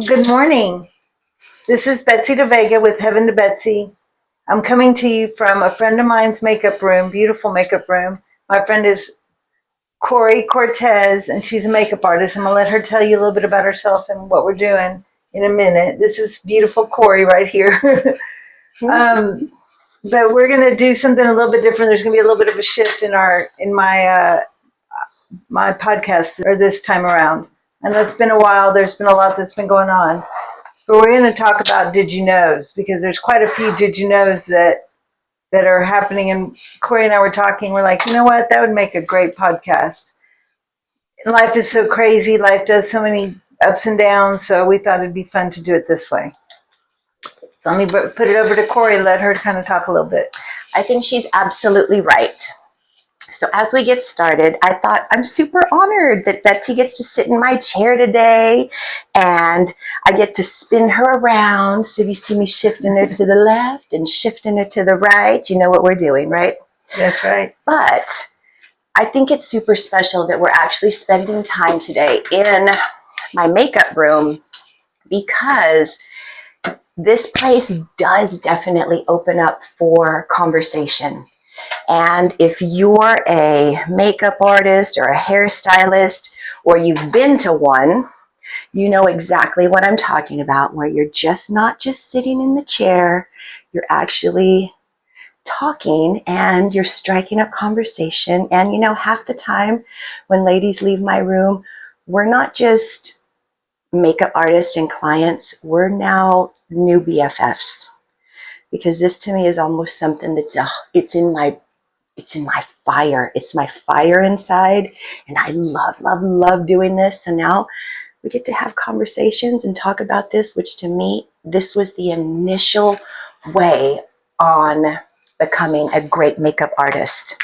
Good morning. This is Betsy DeVega with Heaven to Betsy. I'm coming to you from a friend of mine's makeup room, beautiful makeup room. My friend is Cori Cortez, and she's a makeup artist. I'm going to let her tell you a little bit about herself and what we're doing in a minute. This is beautiful Cori right here. But we're going to do something a little bit different. There's going to be a little bit of a shift in my podcast or this time around. And that's been a while. There's been a lot that's been going on. But we're going to talk about did you knows, because there's quite a few did you knows that are happening. And Cori and I were talking. We're like, you know what? That would make a great podcast. Life is so crazy. Life does so many ups and downs. So we thought it'd be fun to do it this way. So let me put it over to Cori and let her kind of talk a little bit. I think she's absolutely right. So as we get started, I thought I'm super honored that Betsy gets to sit in my chair today and I get to spin her around. So if you see me shifting her to the left and shifting her to the right, you know what we're doing, right? That's right. But I think it's super special that we're actually spending time today in my makeup room, because this place does definitely open up for conversation. And if you're a makeup artist or a hairstylist, or you've been to one, you know exactly what I'm talking about, where you're not just sitting in the chair, you're actually talking and you're striking up conversation. And you know, half the time when ladies leave my room, we're not just makeup artists and clients, we're now new BFFs. Because this to me is almost something that's it's in my fire. It's my fire inside, and I love doing this. And now we get to have conversations and talk about this, which to me, this was the initial way on becoming a great makeup artist,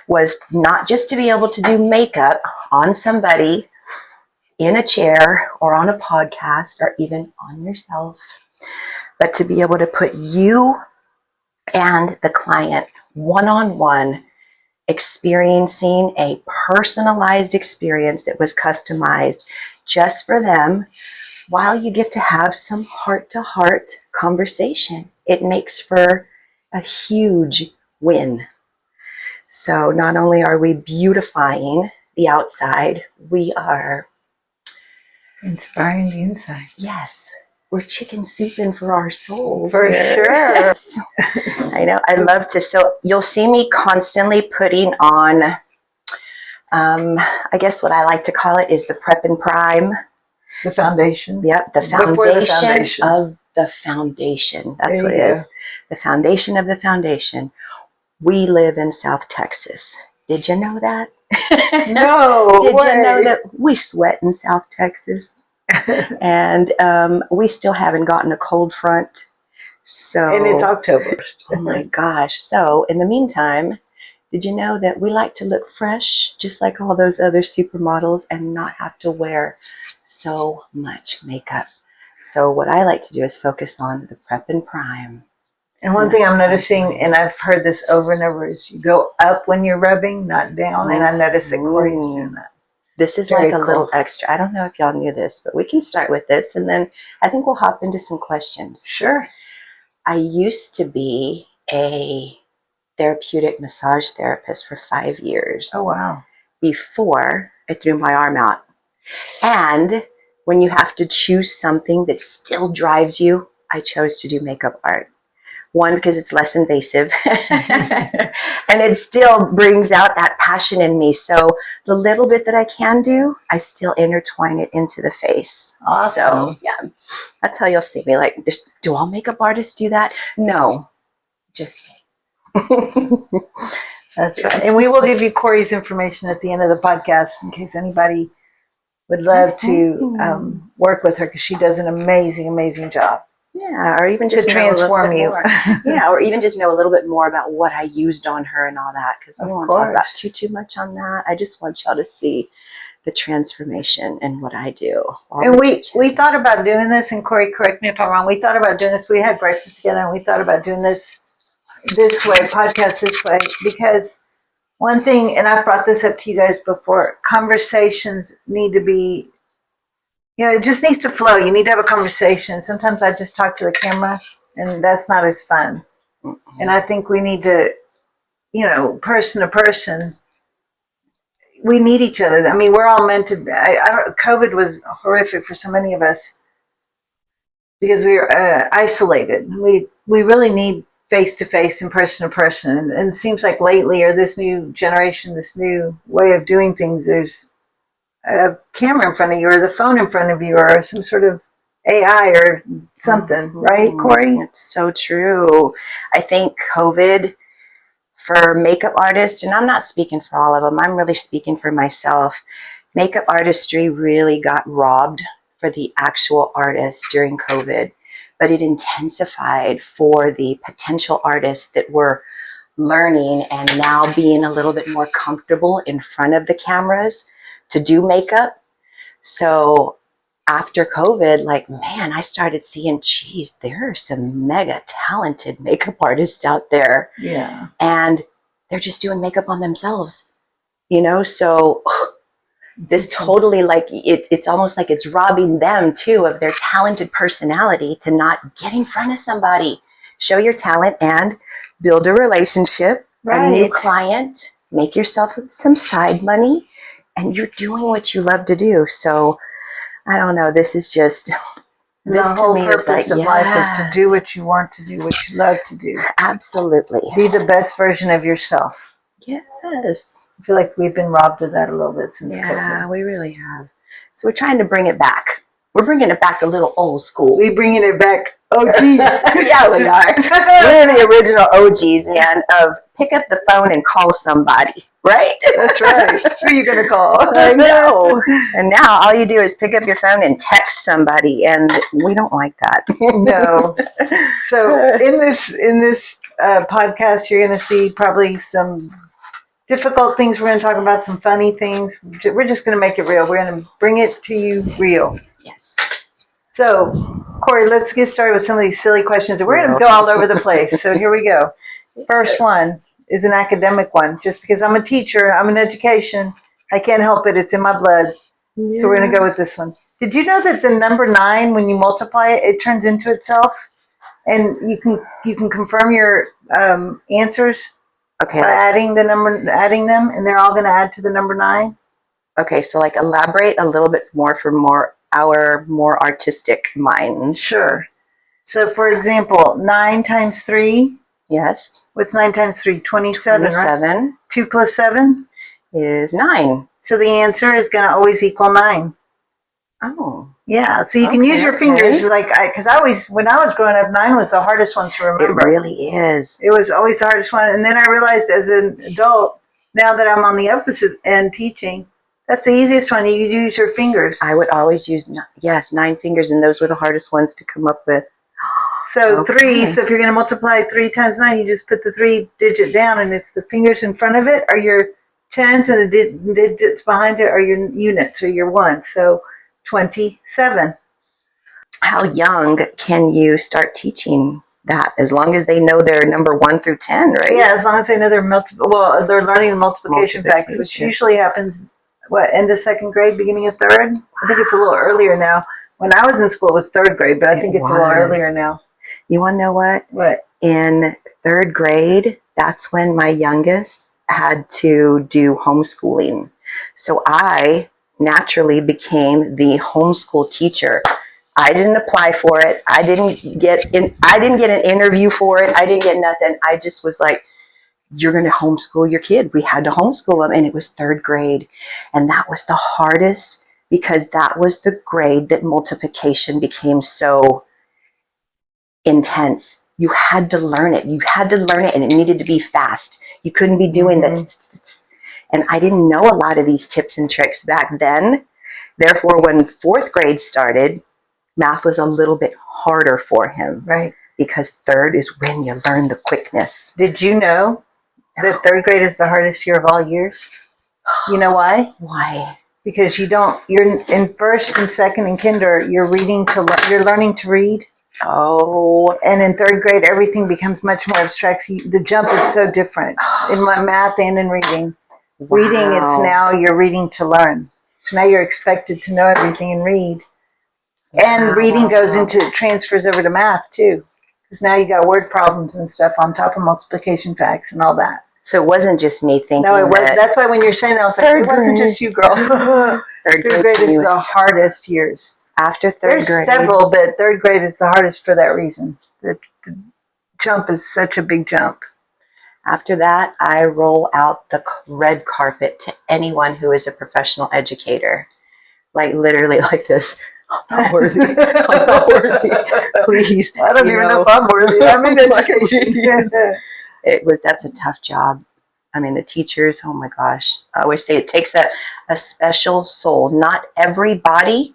was not just to be able to do makeup on somebody in a chair or on a podcast or even on yourself, but to be able to put you and the client one-on-one, experiencing a personalized experience that was customized just for them, while you get to have some heart-to-heart conversation. It makes for a huge win. So not only are we beautifying the outside, we are inspiring the inside. Yes. We're chicken souping for our souls. For sure. Yes. I know. I love to. So you'll see me constantly putting on, I guess what I like to call it is the prep and prime. The foundation. Yep. The foundation of the foundation. That's what it is. The foundation of the foundation. We live in South Texas. Did you know that? No. Did you know that we sweat in South Texas? And we still haven't gotten a cold front. So, and it's October. Oh my gosh. So in the meantime, did you know that we like to look fresh, just like all those other supermodels, and not have to wear so much makeup? So what I like to do is focus on the prep and prime. And one thing I'm noticing, and I've heard this over and over, is you go up when you're rubbing, not down. And I noticed that Cori's doing that. This is very like a little extra. I don't know if y'all knew this, but we can start with this, and then I think we'll hop into some questions. Sure. I used to be a therapeutic massage therapist for 5 years. Oh, wow. Before I threw my arm out. And when you have to choose something that still drives you, I chose to do makeup art. One, because it's less invasive, and it still brings out that passion in me. So the little bit that I can do, I still intertwine it into the face. Awesome. So yeah, that's how you'll see me. Like, do all makeup artists do that? No, just that's right. And we will give you Cori's information at the end of the podcast in case anybody would love to work with her, because she does an amazing job. Yeah, or even just to transform you. Yeah, or even just know a little bit more about what I used on her and all that, because we don't want to talk about too much on that. I just want y'all to see the transformation and what I do. And we thought about doing this, and Cori, correct me if I'm wrong, we thought about doing this. We had breakfast together, and we thought about doing this way, podcast this way, because one thing, and I've brought this up to you guys before, conversations need to be You know, it just needs to flow. You need to have a conversation. Sometimes I just talk to the camera, and that's not as fun. And I think we need to, you know, person to person, we need each other. I mean, we're all meant to. COVID was horrific for so many of us because we were isolated. We really need face to face and person to person. And it seems like lately, or this new generation, this new way of doing things, there's a camera in front of you, or the phone in front of you, or some sort of AI or something, right, Cori? It's so true. I think COVID for makeup artists, and I'm not speaking for all of them, I'm really speaking for myself. Makeup artistry really got robbed for the actual artists during COVID, but it intensified for the potential artists that were learning and now being a little bit more comfortable in front of the cameras to do makeup. So after COVID, like, man, I started seeing, geez, there are some mega talented makeup artists out there. Yeah. And they're just doing makeup on themselves, you know? So this totally, like, it's almost like it's robbing them too of their talented personality to not get in front of somebody, show your talent and build a relationship, a new client, make yourself some side money, and you're doing what you love to do. So I don't know. This is just, this the whole to me is like, purpose of life is to do what you want to do, what you love to do. Absolutely. Be the best version of yourself. Yes. I feel like we've been robbed of that a little bit since COVID. Yeah, we really have. So we're trying to bring it back. We're bringing it back a little old school. We're bringing it back. OG. Yeah, we are. We're the original OGs, man, of pick up the phone and call somebody, right? That's right. Who are you going to call? I know. And now all you do is pick up your phone and text somebody, and we don't like that. No. So in this podcast, you're going to see probably some difficult things. We're going to talk about some funny things. We're just going to make it real. We're going to bring it to you real. Yes. So, Cori, let's get started with some of these silly questions. We're going to go all over the place. So here we go. First one is an academic one. Just because I'm a teacher, I'm in education, I can't help it. It's in my blood. Yeah. So we're going to go with this one. Did you know that the number 9, when you multiply it, it turns into itself? And you can confirm your answers by adding them, and they're all going to add to the number 9. Okay, so like elaborate a little bit more for our more artistic minds. Sure. So for example, 9 times 3. Yes. What's 9 times 3? 27, 27. Right? 2 plus 7? Is 9. So the answer is going to always equal 9. Oh. Yeah, so you can use your fingers, like, because when I was growing up, 9 was the hardest one to remember. It really is. It was always the hardest one. And then I realized as an adult, now that I'm on the opposite end teaching, that's the easiest one. You use your fingers. I would always use, 9 fingers, and those were the hardest ones to come up with. So 3, so if you're going to multiply 3 times 9, you just put the 3 digit down, and it's the fingers in front of it are your tens, and the digits behind it are your units, or your ones. So 27. How young can you start teaching that? As long as they know their number 1 through 10, right? Yeah, as long as they know they're learning the multiplication facts, which usually happens, end of 2nd grade, beginning of 3rd? I think it's a little earlier now. When I was in school, it was 3rd grade, but I think it's a little earlier now. You want to know what? What? In 3rd grade, that's when my youngest had to do homeschooling. So I naturally became the homeschool teacher. I didn't apply for it. I didn't get an interview for it. I didn't get nothing. I just was like, you're going to homeschool your kid. We had to homeschool them, and it was 3rd grade. And that was the hardest because that was the grade that multiplication became so intense. You had to learn it. You had to learn it, and it needed to be fast. You couldn't be doing that. And I didn't know a lot of these tips and tricks back then. Therefore, when 4th grade started, math was a little bit harder for him. Right. Because 3rd is when you learn the quickness. Did you know that 3rd grade is the hardest year of all years? You know why? Why? Because you're in 1st and 2nd and kinder, you're learning to read. Oh. And in 3rd grade, everything becomes much more abstract. So the jump is so different in my math and in reading. Wow. Reading, it's now you're reading to learn. So now you're expected to know everything and read. And reading transfers over to math too. Because now you got word problems and stuff on top of multiplication facts and all that. So it wasn't just me thinking. No, it was. That's why when you're saying that, I was like, it wasn't just you, girl. Third grade is the hardest years. After third grade. There's several, but third grade is the hardest for that reason. The jump is such a big jump. After that, I roll out the red carpet to anyone who is a professional educator. Like literally like this. I'm not worthy. I'm not worthy. Please. I don't even know if I'm worthy. I'm in education. That's a tough job. I mean, the teachers, oh my gosh. I always say it takes a special soul. Not everybody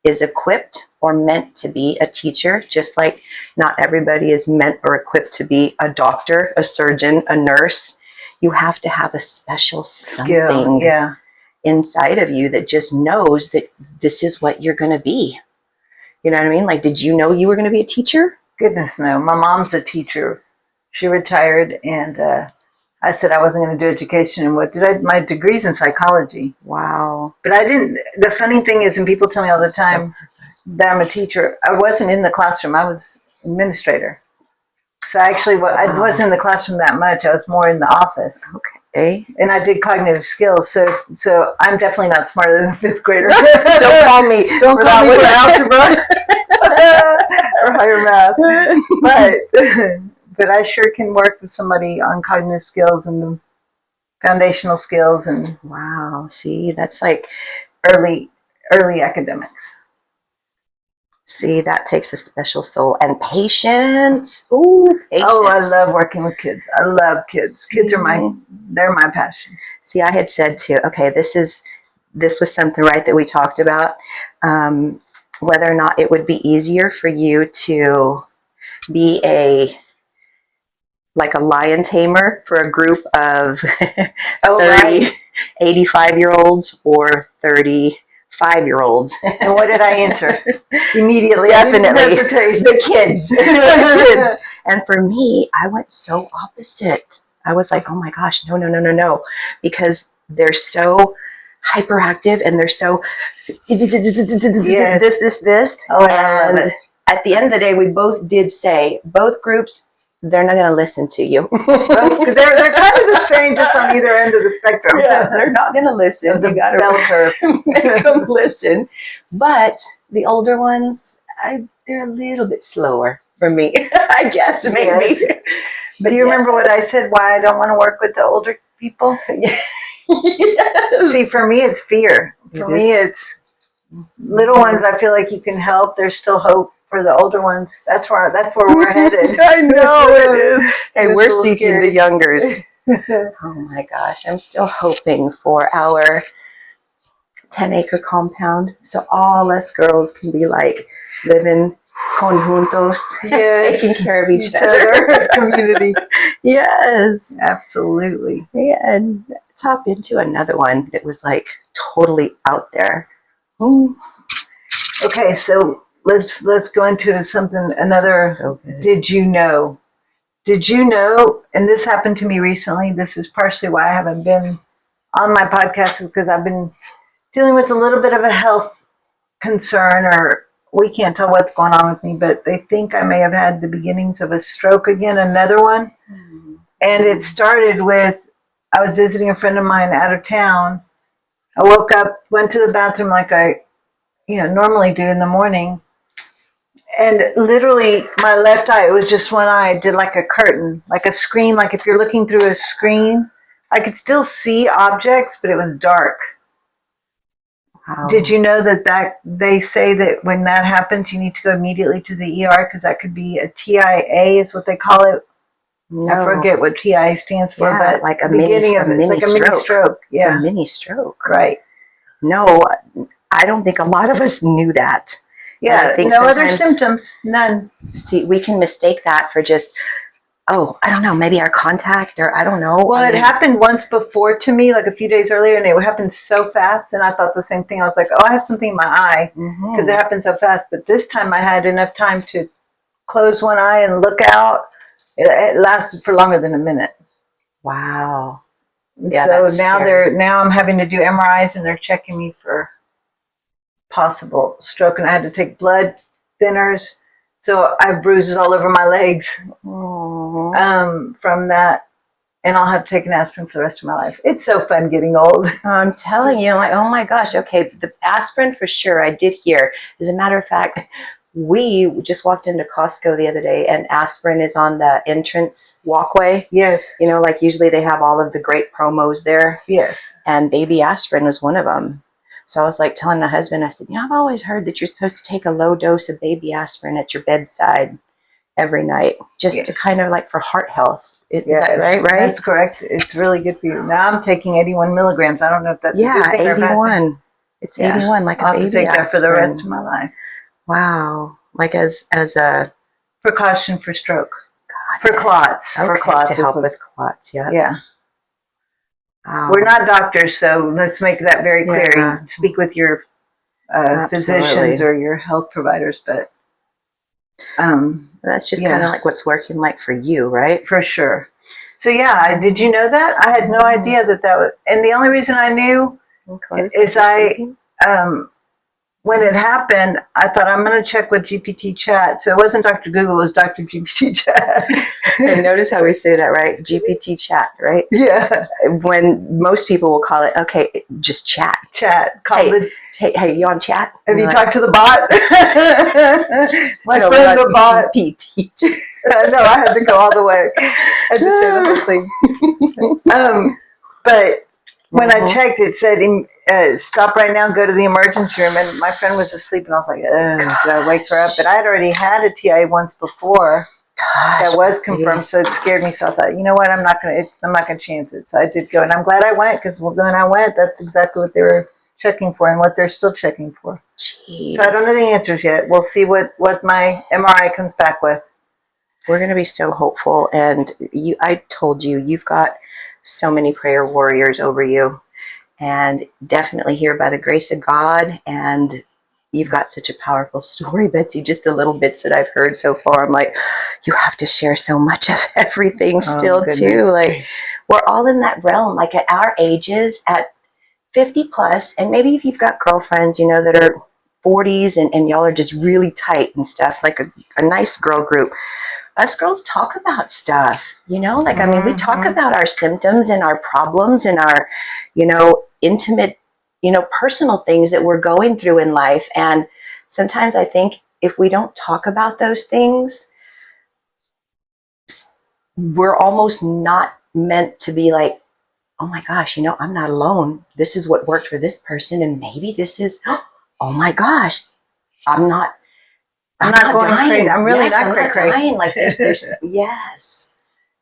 is equipped or meant to be a teacher, just like not everybody is meant or equipped to be a doctor, a surgeon, a nurse. You have to have a special something inside of you that just knows that this is what you're going to be. You know what I mean? Like, did you know you were going to be a teacher? Goodness, no. My mom's a teacher. She retired, and I said I wasn't going to do education. And my degree's in psychology. Wow. But I didn't. The funny thing is, and people tell me all the time that I'm a teacher, I wasn't in the classroom. I was administrator. So actually, I wasn't in the classroom that much. I was more in the office. Okay. And I did cognitive skills. So I'm definitely not smarter than a fifth grader. Don't call me. Don't call me for algebra or higher math. But I sure can work with somebody on cognitive skills and the foundational skills and wow. See, that's like early academics. See, that takes a special soul and patience. Ooh, patience. Oh, I love working with kids. I love kids. Kids are they're my passion. See, I had said too, okay, this was something, right, that we talked about, whether or not it would be easier for you to be a lion tamer for a group of 85-year-olds or 35-year-olds. And what did I answer? Immediately. Definitely. The kids. The kids. And for me, I went so opposite. I was like, oh my gosh, no. Because they're so hyperactive and they're so this. Oh, I love it. At the end of the day, we both did say, both groups, they're not going to listen to you. They're kind of the same, just on either end of the spectrum. Yeah, they're not going to listen. The bell curve. Make them listen. But the older ones, they're a little bit slower for me, I guess, maybe. Yes. But do you remember what I said, why I don't want to work with the older people? Yes. See, for me, it's fear. For me, it's little ones, I feel like you can help. There's still hope. For the older ones, that's where we're headed. I know it is. Hey, we're seeking scary. the youngers. Oh my gosh, I'm still hoping for our 10-acre compound, so all us girls can be like living conjuntos, taking care of each other. Community. Yes, absolutely. Yeah, and let's hop into another one that was like totally out there. Okay, so. Let's go into something, another, so did you know? Did you know, and this happened to me recently, this is partially why I haven't been on my podcast, is because I've been dealing with a little bit of a health concern, or we can't tell what's going on with me, but they think I may have had the beginnings of a stroke again, another one. Mm-hmm. And it started with, I was visiting a friend of mine out of town. I woke up, went to the bathroom like I normally do in the morning. And literally, my left eye, it was just one eye, did like a curtain, like a screen, like if you're looking through a screen, I could still see objects, but it was dark. Wow. Did you know that they say that when that happens, you need to go immediately to the ER because that could be a TIA is what they call it. No. I forget what TIA stands for, but like a mini stroke. Yeah. It's a mini stroke. Right. No, I don't think a lot of us knew that. Yeah, I think no other symptoms, none. See, we can mistake that for just, I don't know, maybe our contact, or I don't know. Well, it happened once before to me, like a few days earlier, and it happened so fast, and I thought the same thing. I was like, I have something in my eye, because it happened so fast. But this time I had enough time to close one eye and look out. It lasted for longer than a minute. Wow. Yeah, so now I'm having to do MRIs, and they're checking me for possible stroke, and I had to take blood thinners. So I have bruises all over my legs from that. And I'll have to take an aspirin for the rest of my life. It's so fun getting old. I'm telling you, like, oh my gosh. Okay, the aspirin for sure. I did hear. As a matter of fact, we just walked into Costco the other day, and aspirin is on the entrance walkway. Yes. You know, like usually they have all of the great promos there. Yes. And baby aspirin was one of them. So I was like telling my husband, I said, you know, I've always heard that you're supposed to take a low dose of baby aspirin at your bedside every night, just to kind of like for heart health. Is that right? That's correct. It's really good for you. Now I'm taking 81 milligrams. I don't know if that's a good thing 81. It's 81, like I'll a have baby to take aspirin. that for the rest of my life. Wow. Like as a precaution for stroke. For clots. Okay, for clots. To help with clots, yeah. Yeah. We're not doctors, so let's make that very clear. Yeah. You speak with your physicians or your health providers, but that's just kind of like what's working like for you, right? For sure. So yeah, did you know that? I had no idea that was, and the only reason I knew is when it happened, I thought I'm going to check with GPT chat. So it wasn't Dr. Google, it was Dr. GPT chat. And notice how we say that, right? GPT chat, right? Yeah. When most people will call it, okay, just chat. Chat. Hey, you on chat? Have you talked to the bot? My friend, the bot. GPT. No, I had to go all the way. I had to say the whole thing. But when I checked, it said, stop right now, go to the emergency room. And my friend was asleep, and I was like, did I wake her up? But I had already had a TIA once before. That was confirmed, so it scared me. So I thought, you know what, I'm not gonna chance it. So I did go, and I'm glad I went, because when I went, that's exactly what they were checking for and what they're still checking for. Jeez. So I don't know the answers yet. We'll see what my MRI comes back with. We're going to be so hopeful, and I told you, you've got so many prayer warriors over you, and definitely here by the grace of God. And you've got such a powerful story, Betsy. Just the little bits that I've heard so far, I'm like, you have to share so much of everything still too. Like, we're all in that realm, like at our ages, at 50 plus, and maybe if you've got girlfriends, you know, that are 40s and y'all are just really tight and stuff, like a nice girl group. Us girls talk about stuff, you know, like, I mean, we talk about our symptoms and our problems and our, you know, intimate, you know, personal things that we're going through in life. And sometimes I think if we don't talk about those things, we're almost not meant to be like, oh my gosh, you know, I'm not alone. This is what worked for this person. And maybe this is, oh my gosh, I'm not going dying. Crazy. I'm really not crazy. Dying. Like there's yes.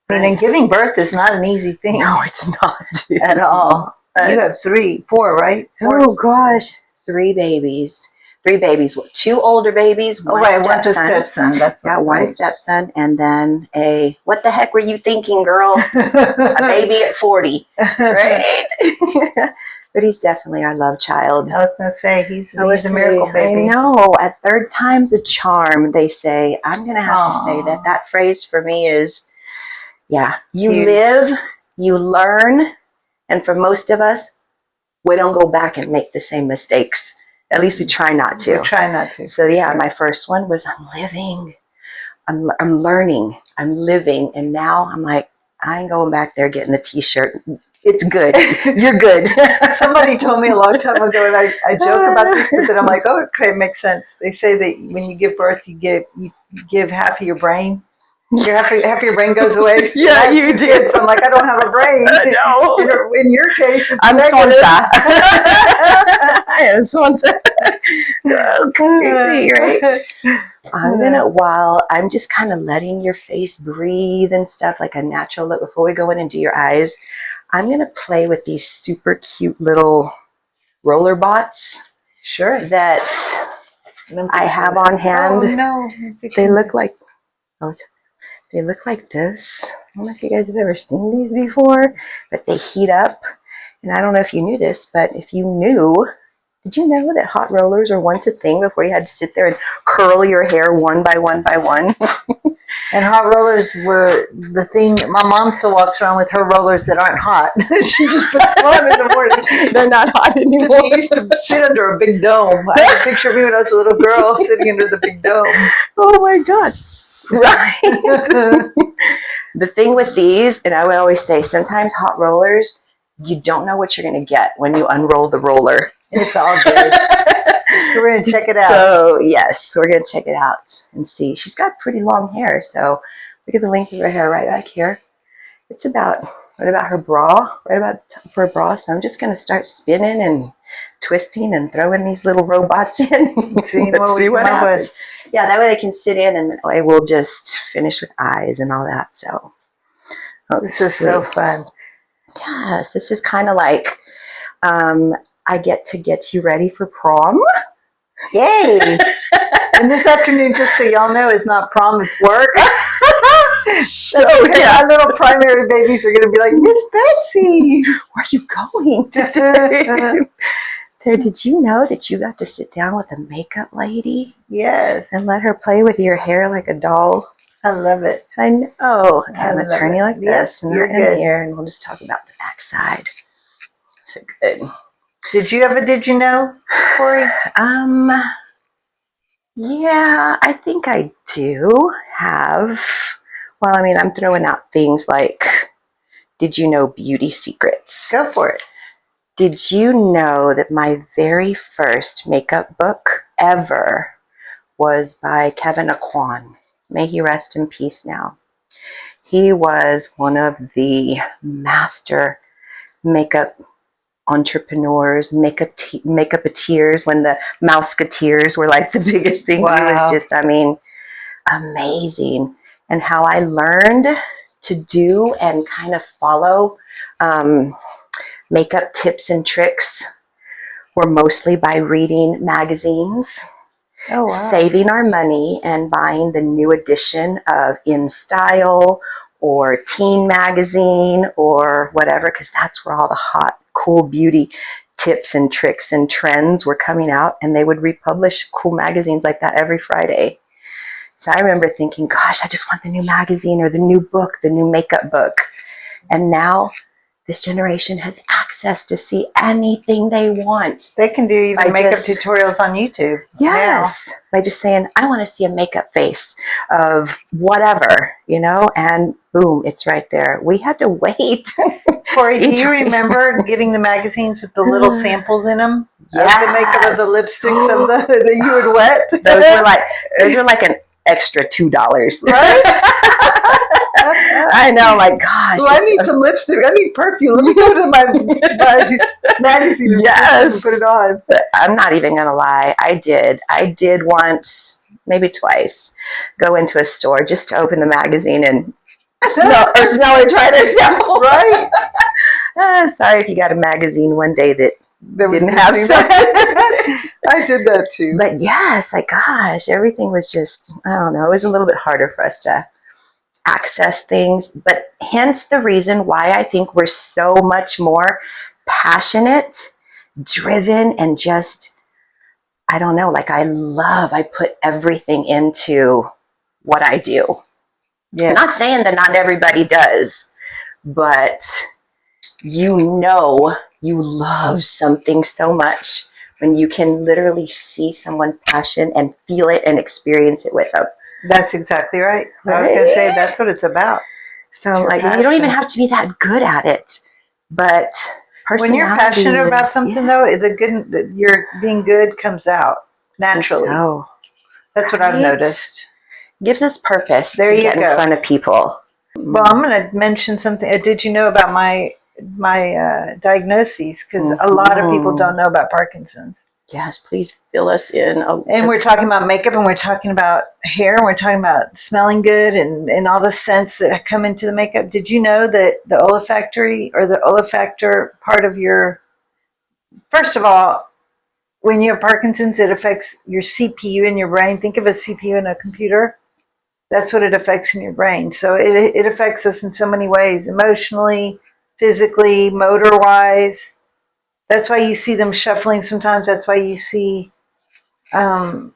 I mean, and giving birth is not an easy thing. No, it's not at all. You have 4, right? 4. Oh gosh, 3 babies. 3 babies. 2 older babies. One one's a stepson. That's got one stepson, and then what the heck were you thinking, girl? A baby at 40, right? But he's definitely our love child. I was going to say, he's a miracle baby. I know. At third time's a charm, they say. I'm going to have to say that. That phrase for me is, you live, you learn, and for most of us, we don't go back and make the same mistakes. At least we try not to. So my first one was, I'm living. I'm learning. I'm living. And now I'm like, I ain't going back there getting the t-shirt. It's good. You're good. Somebody told me a long time ago, and I joke about this, but then I'm like, oh, okay, it makes sense. They say that when you give birth, you give half of your brain. Half of your brain goes away. Yeah, you do. So I'm like, I don't have a brain. No. In your case, it's I'm negative. I am Swanza. Crazy, right? I'm just kind of letting your face breathe and stuff, like a natural look before we go in and do your eyes. I'm going to play with these super cute little roller bots. Sure. That I have on hand. Oh, no. They look like this. I don't know if you guys have ever seen these before, but they heat up. And I don't know if you knew this, but if you knew Did you know that hot rollers were once a thing before you had to sit there and curl your hair one by one by one? And hot rollers were the thing. My mom still walks around with her rollers that aren't hot. She just puts them on in the morning. They're not hot anymore. We used to sit under a big dome. I have a picture of me when I was a little girl sitting under the big dome. Oh my God. Right. The thing with these, and I would always say, sometimes hot rollers, you don't know what you're going to get when you unroll the roller. It's all good. So we're going to check it out. So yes, we're going to check it out and see. She's got pretty long hair, so look at the length of her hair right back here. It's about, right about her bra, right about for her bra. So I'm just going to start spinning and twisting and throwing these little robots in. Let's see what happens. Yeah, that way they can sit in, and I will just finish with eyes and all that. So this is so fun. Yes, this is kind of like I get to get you ready for prom. Yay! And this afternoon, just so y'all know, is not prom, it's work. So yeah, our little primary babies are going to be like, Miss Betsy, where are you going today? Tara, did you know that you got to sit down with a makeup lady? Yes. And let her play with your hair like a doll? I love it. I know. Okay, I'm going to turn you like yes, this, and you're in good. here, and we'll just talk about the back side. So good. Did you have a did you know, Cori? Yeah, I think I do have. Well, I mean, I'm throwing out things like, did you know beauty secrets? Go for it. Did you know that my very first makeup book ever was by Kevin Aquan? May he rest in peace now. He was one of the master makeup entrepreneurs, makeupeteers when the Mouseketeers were like the biggest thing. Wow. He was just, I mean, amazing. And how I learned to do and kind of follow makeup tips and tricks were mostly by reading magazines, saving our money and buying the new edition of In Style or Teen Magazine or whatever, because that's where all the hot, cool beauty tips and tricks and trends were coming out, and they would republish cool magazines like that every Friday. So I remember thinking, gosh, I just want the new magazine or the new book, the new makeup book. And now this generation has access to see anything they want. They can do even makeup tutorials on YouTube. Yes. Now. By just saying, I want to see a makeup face of whatever, you know, and boom, it's right there. We had to wait. Cori, do you remember getting the magazines with the little samples in them? Yes. The makeup of the lipsticks of that you would wet? Those were like an extra $2. Right? I know, like, gosh. Well, I need some lipstick. I need perfume. Let me go to my magazine and put it on. But I'm not even going to lie. I did once, maybe twice, go into a store just to open the magazine and smell or try their sample. Right? Sorry if you got a magazine one day that didn't have some. I did that too. But yes, like, gosh, everything was just, I don't know, it was a little bit harder for us to access things, but hence the reason why I think we're so much more passionate, driven, and just, I don't know, like I put everything into what I do. Yeah. I'm not saying that not everybody does, but you know you love something so much when you can literally see someone's passion and feel it and experience it with them. That's exactly right. I was going to say that's what it's about. So like, you don't even have to be that good at it, but when you're passionate about something, though, your being good comes out naturally. So, that's what I've noticed. Gives us purpose there to you get go. In front of people. Well, I'm going to mention something. Did you know about my diagnoses? Because a lot of people don't know about Parkinson's. Yes, please fill us in. And we're talking about makeup, and we're talking about hair, and we're talking about smelling good, and all the scents that come into the makeup. Did you know that the olfactory or the olfactor part of your, first of all, when you have Parkinson's, it affects your CPU in your brain. Think of a CPU in a computer. That's what it affects in your brain. So it affects us in so many ways, emotionally, physically, motor-wise. That's why you see them shuffling sometimes. That's why you see the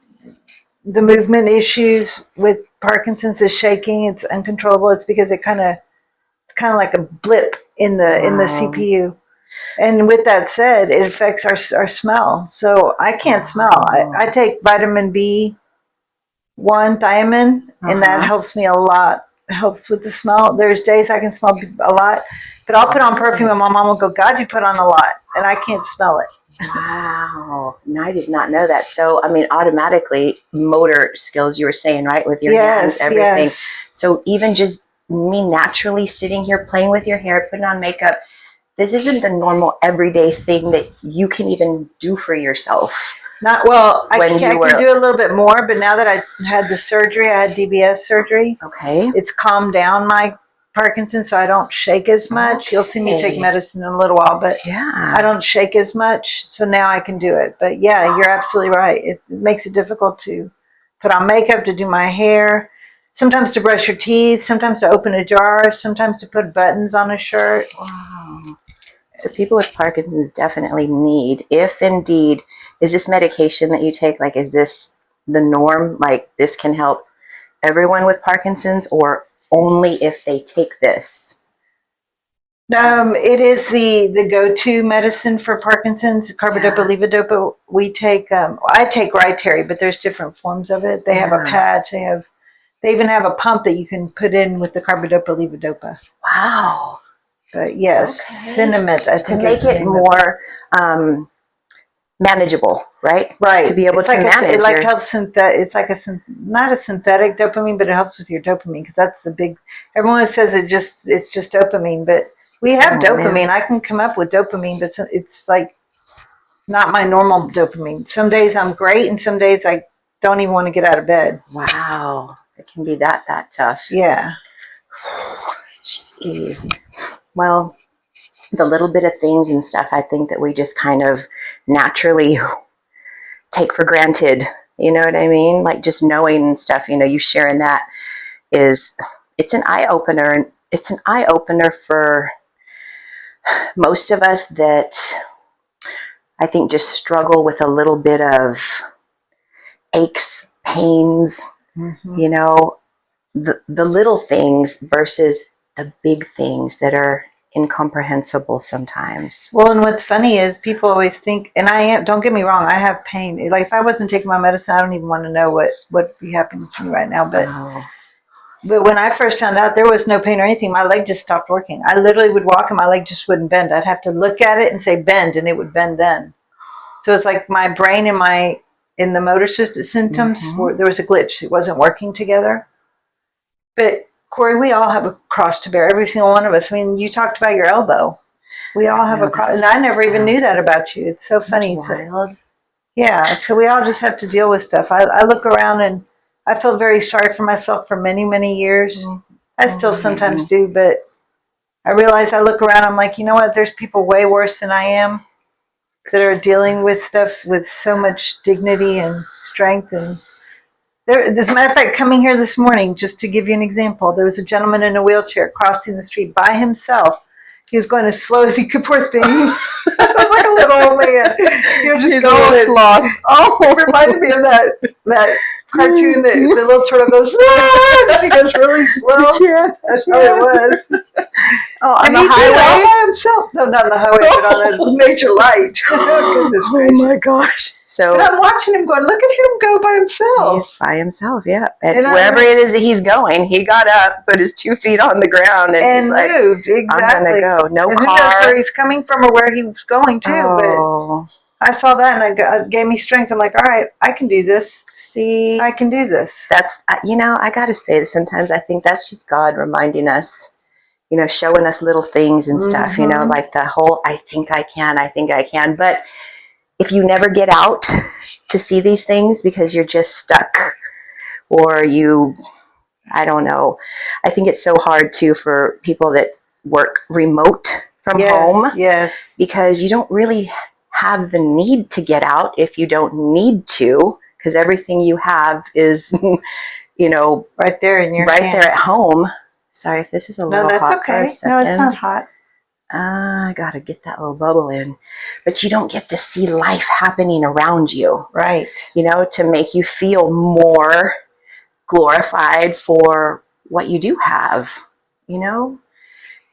movement issues with Parkinson's, the shaking. It's uncontrollable. It's because it's kind of like a blip in the CPU. And with that said, it affects our smell. So I can't smell. I take vitamin B1 thiamine, and that helps me a lot. It helps with the smell. There's days I can smell a lot, but I'll put on perfume and my mom will go, God, you put on a lot. And I can't smell it. Wow. No, I did not know that. So, I mean, automatically motor skills, you were saying, right? With your hands, everything. Yes. So even just me naturally sitting here playing with your hair, putting on makeup, this isn't the normal everyday thing that you can even do for yourself. Not well. I can do a little bit more, but now that I had the surgery, I had DBS surgery. Okay. It's calmed down my Parkinson's, so I don't shake as much. Okay. You'll see me take medicine in a little while, but I don't shake as much. So now I can do it. But yeah, you're absolutely right. It makes it difficult to put on makeup, to do my hair, sometimes to brush your teeth, sometimes to open a jar, sometimes to put buttons on a shirt. Wow. So people with Parkinson's definitely need, if indeed, is this medication that you take, like, is this the norm? Like, this can help everyone with Parkinson's, or only if they take this? It is the go-to medicine for Parkinson's, carbidopa-levodopa. We take, I take Rytary, but there's different forms of it. They have a patch. They even have a pump that you can put in with the carbidopa-levodopa. Wow. But yes, Cinnamate, I think, to make it more manageable, right? Right. To be able to manage. It like helps it's like not a synthetic dopamine, but it helps with your dopamine, because that's the big. Everyone says it's just dopamine, but we have dopamine. Man. I can come up with dopamine, but it's like not my normal dopamine. Some days I'm great, and some days I don't even want to get out of bed. Wow, it can be that tough. Yeah. Jeez. Well, the little bit of things and stuff, I think that we just kind of naturally take for granted. You know what I mean? Like just knowing and stuff, you sharing that it's an eye opener. And it's an eye opener for most of us that I think just struggle with a little bit of aches, pains, the little things versus the big things that are incomprehensible sometimes. Well, and what's funny is people always think, and don't get me wrong, I have pain. Like if I wasn't taking my medicine, I don't even want to know what would be happening to me right now. But when I first found out, there was no pain or anything. My leg just stopped working. I literally would walk and my leg just wouldn't bend. I'd have to look at it and say bend, and it would bend then. So it's like my brain and in the motor symptoms, there was a glitch. It wasn't working together. But Cori, we all have a cross to bear, every single one of us. I mean, you talked about your elbow. We all have a cross, and I never even knew that about you. It's so funny. Wild. So we all just have to deal with stuff. I look around and I feel very sorry for myself for many, many years. I still sometimes do, but I realize I look around, I'm like, you know what? There's people way worse than I am that are dealing with stuff with so much dignity and strength. And as a matter of fact, coming here this morning, just to give you an example, there was a gentleman in a wheelchair crossing the street by himself. He was going as slow as he could, poor thing. I was like a little old man. He was just going. Sloth. Oh, it reminded me of that cartoon that the little turtle goes, run! He goes really slow. Yeah, that's how it was. On the highway? All by himself. No, not on the highway, but on a major light. Oh my gosh. So but I'm watching him going, look at him go by himself. He's by himself, yeah. And wherever it is that he's going, he got up, put his 2 feet on the ground, and he's like, moved. Exactly. I'm going to go. No car. Who knows where he's coming from or where he was going to, but I saw that and it gave me strength. I'm like, all right, I can do this. See? I can do this. That's, I got to say that sometimes I think that's just God reminding us, showing us little things and stuff, like the whole, I think I can. But if you never get out to see these things because you're just stuck or I don't know. I think it's so hard too for people that work remote from home. Yes. Because you don't really have the need to get out if you don't need to, because everything you have is, right there in your hands. There at home. Sorry if this is a little hot. No, that's okay. No, it's not hot. I gotta get that little bubble in. But you don't get to see life happening around you. Right. You know, to make you feel more glorified for what you do have. You know,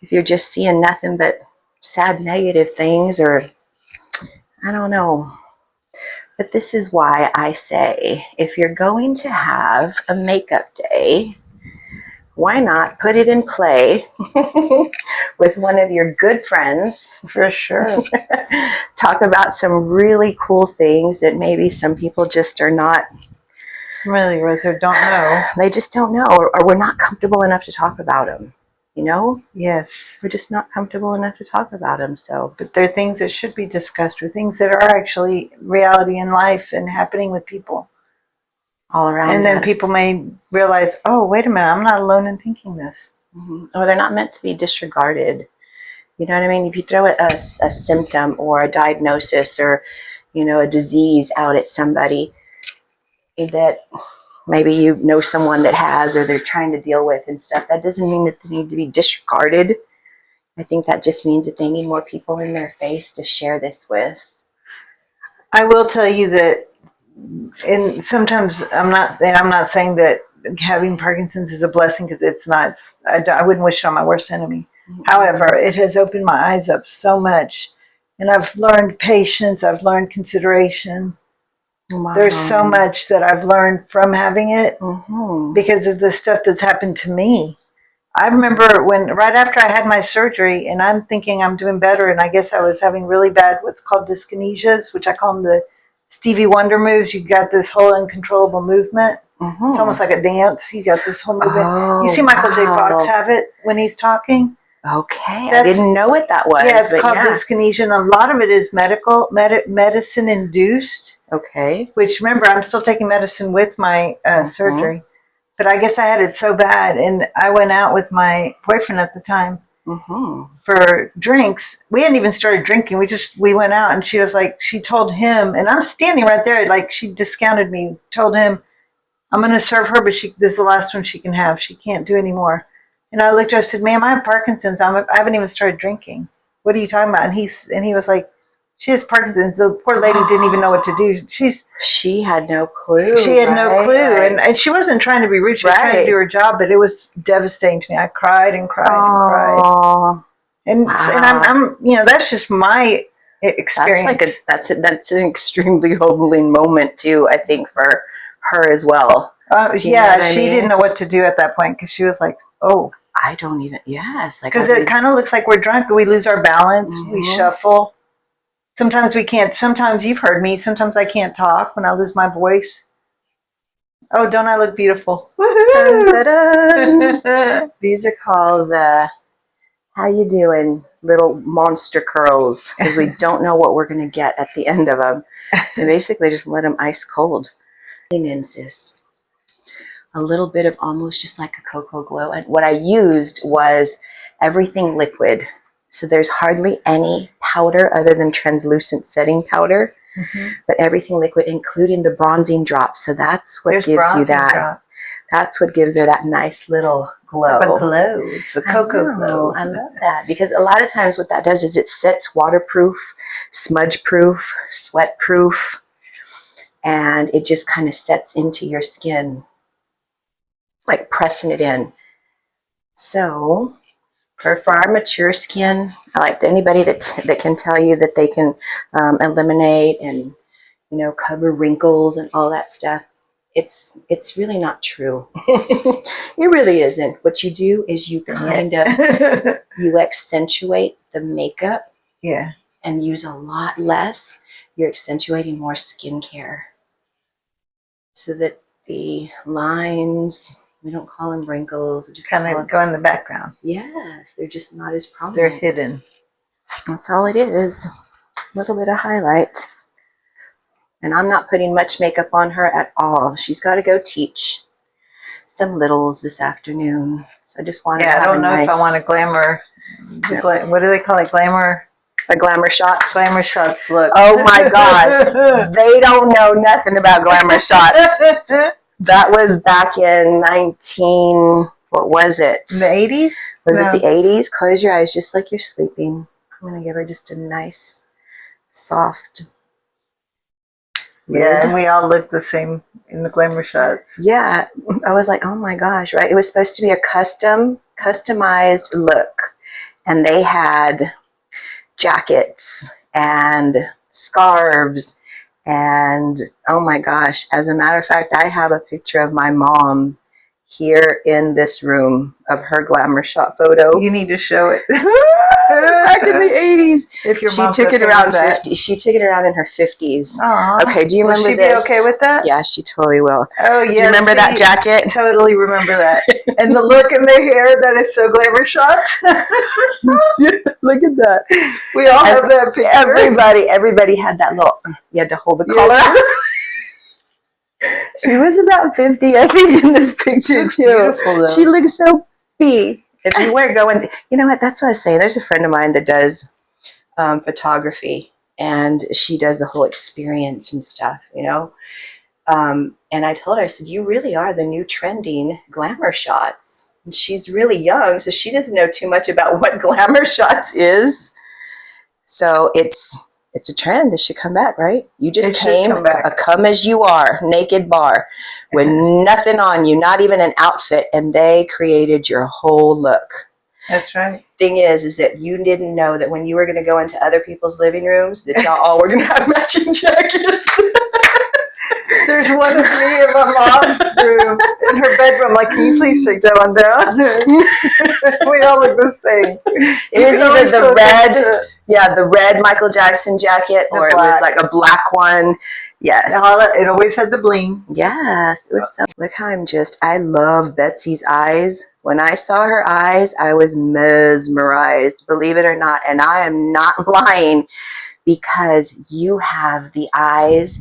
if you're just seeing nothing but sad, negative things, or I don't know. But this is why I say, if you're going to have a makeup day, why not put it in play with one of your good friends? For sure. Talk about some really cool things that maybe some people just are not familiar with or don't know. They just don't know, or we're not comfortable enough to talk about them. You know? Yes. We're just not comfortable enough to talk about them. So, but they're things that should be discussed, or things that are actually reality in life and happening with people all around and then us. People may realize, oh, wait a minute, I'm not alone in thinking this. Mm-hmm. Or they're not meant to be disregarded. You know what I mean? If you throw a symptom or a diagnosis or, you know, a disease out at somebody that maybe you know someone that has, or they're trying to deal with and stuff, that doesn't mean that they need to be disregarded. I think that just means that they need more people in their face to share this with. I will tell you that, and sometimes I'm not saying that having Parkinson's is a blessing, because it's not. I wouldn't wish it on my worst enemy. Mm-hmm. However, it has opened my eyes up so much, and I've learned patience. I've learned consideration. Wow. There's so much that I've learned from having it, mm-hmm. because of the stuff that's happened to me. I remember right after I had my surgery, and I'm thinking I'm doing better, and I guess I was having really bad what's called dyskinesias, which I call them the Stevie Wonder moves. You got this whole uncontrollable movement. Mm-hmm. It's almost like a dance. You got this whole movement. Oh, you see Michael J. Fox have it when he's talking? Okay, I didn't know what that was. Yeah, it's called dyskinesia, and a lot of it is medicine induced. Okay. Which, remember, I'm still taking medicine with my surgery. But I guess I had it so bad, and I went out with my boyfriend at the time, mm-hmm. for drinks. We hadn't even started drinking. We went out, and she told him, and I'm standing right there, like she discounted me, told him, I'm going to serve her, but this is the last one she can have. She can't do any more. And I looked at her, I said, ma'am, I have Parkinson's. I haven't even started drinking. What are you talking about? And he was like, she has Parkinson's. The poor lady didn't even know what to do. She had no clue. She had no clue. Right. And she wasn't trying to be rude. She was trying to do her job, but it was devastating to me. I cried and cried and cried. And I'm that's just my experience. That's an extremely humbling moment too, I think, for her as well. She didn't know what to do at that point, because she was like, oh. I don't even, yes. Because it kind of looks like we're drunk. We lose our balance. Mm-hmm. We shuffle. Sometimes we can't. Sometimes you've heard me. Sometimes I can't talk when I lose my voice. Oh, don't I look beautiful? These are called how you doing, little monster curls, because we don't know what we're going to get at the end of them. So basically just let them ice cold. In, sis. A little bit of almost just like a cocoa glow. And what I used was everything liquid. So there's hardly any powder other than translucent setting powder, mm-hmm. but everything liquid, including the bronzing drops. So that's what gives you that. Drop. That's what gives her that nice little glow. A glow. It's a cocoa glow. I love that, because a lot of times what that does is it sets waterproof, smudge proof, sweat proof, and it just kind of sets into your skin, like pressing it in. So for our mature skin, I like anybody that can tell you that they can eliminate and cover wrinkles and all that stuff. It's really not true. It really isn't. What you do is you kind of you accentuate the makeup, and use a lot less. You're accentuating more skincare, so that the lines, we don't call them wrinkles, we just kind of go in the background. Yes, they're just not as prominent. They're hidden. That's all it is. A little bit of highlight. And I'm not putting much makeup on her at all. She's got to go teach some littles this afternoon. So I just wanted to have I don't know if I want a glamour. What do they call it? Glamour? A glamour shots? Glamour shots look. Oh my gosh. They don't know nothing about glamour shots. That was back in What was it? In the 80s? Was it the 80s? Close your eyes just like you're sleeping. I'm going to give her just a nice, soft lid. Yeah, and we all look the same in the glamour shots. Yeah, I was like, oh my gosh, right? It was supposed to be a customized look. And they had jackets and scarves. And oh my gosh, as a matter of fact, I have a picture of my mom here in this room of her glamour shot photo. You need to show it. Back in the 80s. If your She mom's took it okay around with that. 50. She took it around in her 50s. Aww. Okay, do you remember Will she this? be okay with that? Yeah, she totally will. Oh, yeah. Do you remember that jacket? Totally remember that. And the look in their hair that is so glamour shots. Look at that. We all have that picture. Everybody had that little, you had to hold the collar out. She was about 50, I think, in this picture, too. She looks so pretty. If you were going, you know what, that's what I was saying. There's a friend of mine that does photography, and she does the whole experience and stuff, you know. And I told her, I said, you really are the new trending glamour shots. And she's really young, so she doesn't know too much about what glamour shots is. So it's a trend. It should come back, right? You just came a come as you are, naked bar with nothing on you, not even an outfit, and they created your whole look. That's right. Thing is that you didn't know that when you were going to go into other people's living rooms that y'all all were going to have matching jackets. There's one of me in my mom's room in her bedroom. Like, can you please take that one down? We all look the same. It was either the red, the red Michael Jackson jacket, or it was like a black one. Yes. It always had the bling. Yes. It was so. Look how I love Betsy's eyes. When I saw her eyes, I was mesmerized, believe it or not. And I am not lying, because you have the eyes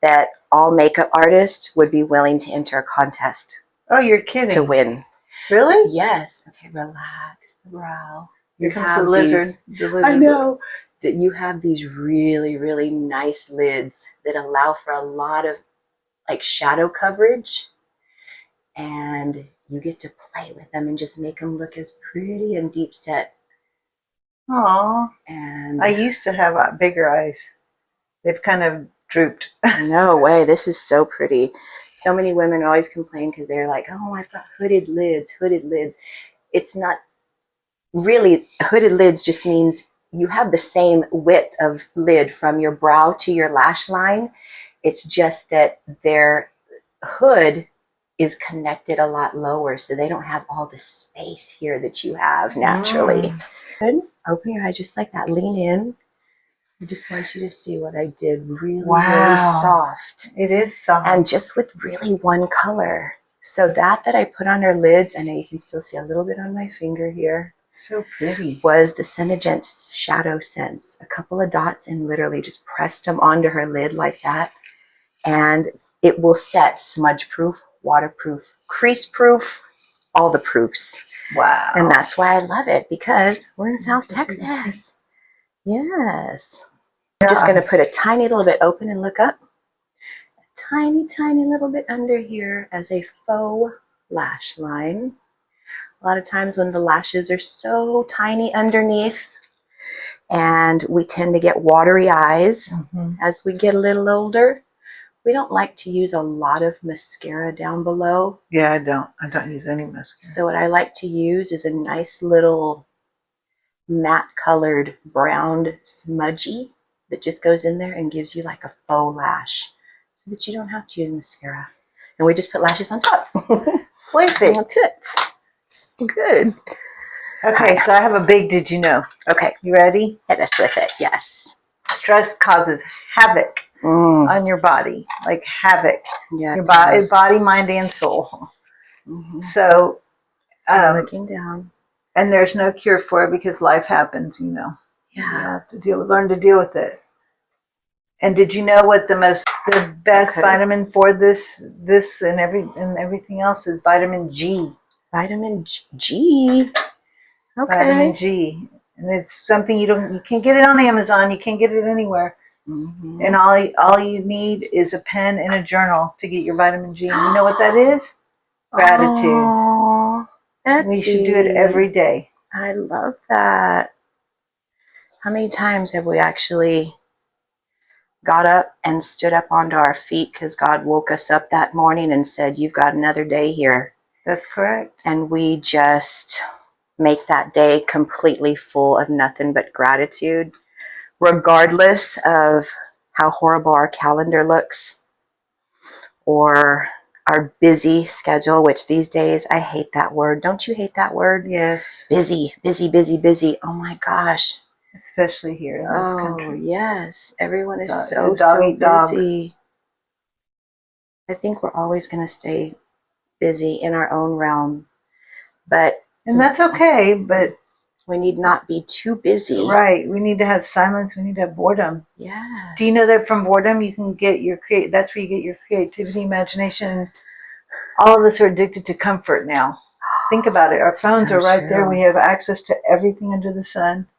that all makeup artists would be willing to enter a contest. Oh, you're kidding. To win. Really? Yes. Okay, relax the brow. Here comes the lizard. I know. That you have these really, really nice lids that allow for a lot of like shadow coverage. And you get to play with them and just make them look as pretty and deep set. Aww. And I used to have bigger eyes. They've kind of drooped. No way. This is so pretty. So many women always complain because they're like, oh, I've got hooded lids, hooded lids. It's not really, hooded lids just means you have the same width of lid from your brow to your lash line. It's just that their hood is connected a lot lower, so they don't have all the space here that you have naturally. Good. Open your eyes just like that. Lean in. I just want you to see what I did. Really, really soft. It is soft. And just with really one color. So that I put on her lids, I know you can still see a little bit on my finger here. So pretty. Was the Senegent Shadow Sense. A couple of dots and literally just pressed them onto her lid like that. And it will set smudge proof, waterproof, crease proof, all the proofs. Wow. And that's why I love it, because we're in South Texas. Yes. I'm just going to put a tiny little bit open and look up. A tiny, tiny little bit under here as a faux lash line. A lot of times when the lashes are so tiny underneath, and we tend to get watery eyes as we get a little older, we don't like to use a lot of mascara down below. Yeah, I don't use any mascara. So what I like to use is a nice little matte colored brown smudgy that just goes in there and gives you like a faux lash, so that you don't have to use mascara. And we just put lashes on top. Perfect. That's it. So good. Okay, so I have a big did you know. Okay. You ready? Hit us with it. Yes. Stress causes havoc on your body, like havoc. Yeah. Your body, mind, and soul. So, looking down. And there's no cure for it because life happens, you know. Yeah. You have to learn to deal with it. And did you know what the best vitamin for this and everything else is? Vitamin G. Vitamin G. Okay. Vitamin G. And it's something you can't get it on Amazon. You can't get it anywhere. And all you need is a pen and a journal to get your vitamin G. And you know what that is? Gratitude. Aww. And you should do it every day. I love that. How many times have we actually got up and stood up onto our feet because God woke us up that morning and said, you've got another day here? That's correct. And we just make that day completely full of nothing but gratitude, regardless of how horrible our calendar looks or our busy schedule, which these days, I hate that word. Don't you hate that word? Yes. Busy, busy, busy, busy. Oh my gosh. Especially here in this country. Yes. Everyone is It's so a dog-eat-dog. busy. I think we're always going to stay busy in our own realm. And that's okay, but we need not be too busy. Right. We need to have silence. We need to have boredom. Yeah. Do you know that from boredom you can get your that's where you get your creativity, imagination. All of us are addicted to comfort now. Think about it. Our phones So are right true. there. We have access to everything under the sun.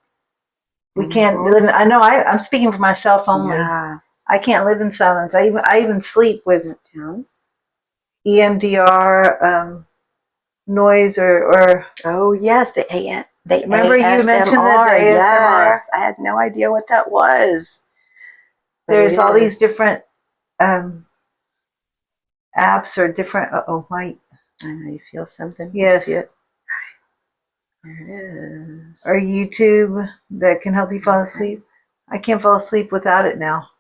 We can't live in, I know I'm speaking for myself only. Yeah. I can't live in silence. I even sleep with EMDR noise or oh yes, the AM. Remember you mentioned that the ASMR? Yes, I had no idea what that was. There's all these different apps or different. Oh, my! I know you feel something. Yes. You see it? There it is. Or YouTube that can help you fall asleep. I can't fall asleep without it now,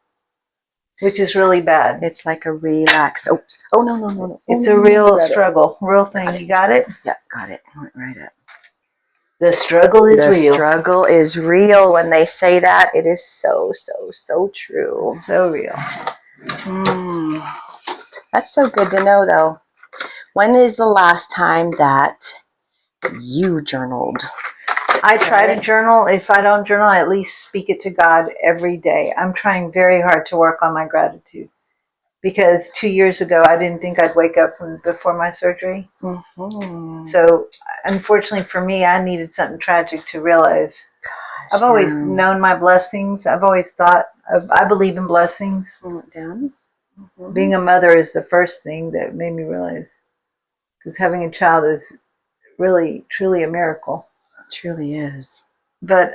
which is really bad. It's like a relax. Oh no. It's a real struggle, real thing. You got it? Yeah, got it. I went right up. The struggle is real. The struggle is real. When they say that, it is so true. So real. That's so good to know, though. When is the last time that you journaled? I try to journal. If I don't journal, I at least speak it to God every day. I'm trying very hard to work on my gratitude. Because 2 years ago, I didn't think I'd wake up from before my surgery. So, unfortunately for me, I needed something tragic to realize. I've always known my blessings. I've always thought, I believe in blessings. Being a mother is the first thing that made me realize. Because having a child is really, truly a miracle. It truly is. But,